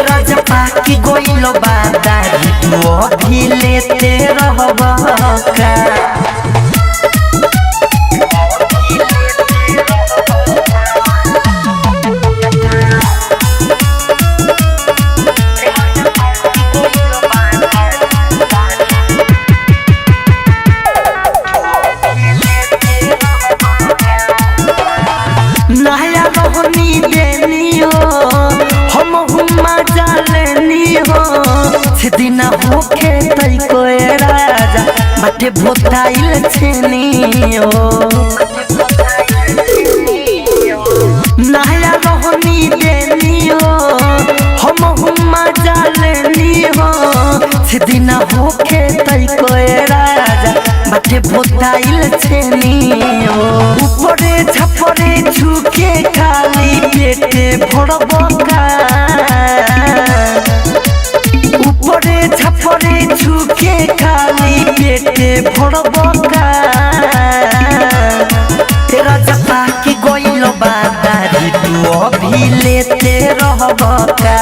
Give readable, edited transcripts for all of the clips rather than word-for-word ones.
राजा पाकी गोइलो बादारी तू अभी लेते रहबा का नया रोहनी देनी हो हम हुम्मा जालेनी हो सिदिना होके तई कोई राजा बाटे भोताइल छेनी हो नया रोहनी देनी हो हम हुम्मा जालेनी हो सिदिना होके तई कोई राजा बाटे भोताइल छेनी हो ऊपरे छपरे झुके खाली पेटे भरबका ऊपरे छपरे झुके खाली पेटे भरबका तेरा जपा की गोइलो बादारी तू अभी लेते रहबका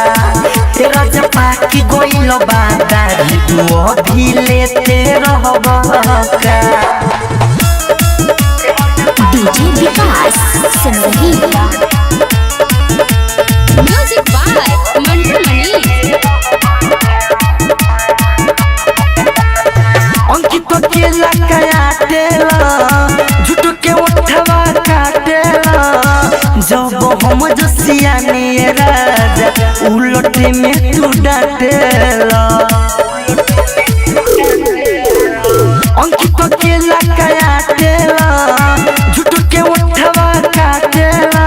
तेरा जपा की गोइलो बादारी तू अभी लेते रहबका डीजे विकास सुन रही म्यूजिक बाय मंटू मनी अंकित के लकाया तेला झूठ के उठवा काटेला जब हम जसिया ने राजा उलटे में तू डाटेला अंकित के लकाया तेला झूठ के उठवा काटेला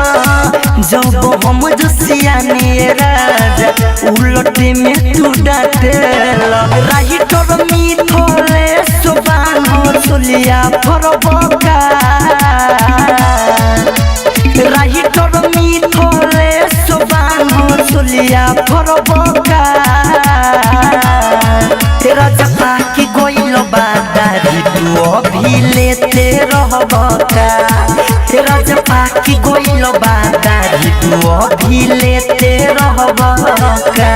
जब हम जसिया ने राजा उलटे में तू डाटेला राही तोर मिथले सुबानो सुलिया फरबका राही तोर मिथले सुबानो सुलिया फरबका तेरा जपा की गोइलो बादारी तू अभी लेते रहबका तेरा जपा की गोइलो बादारी तू अभी लेते रहबका।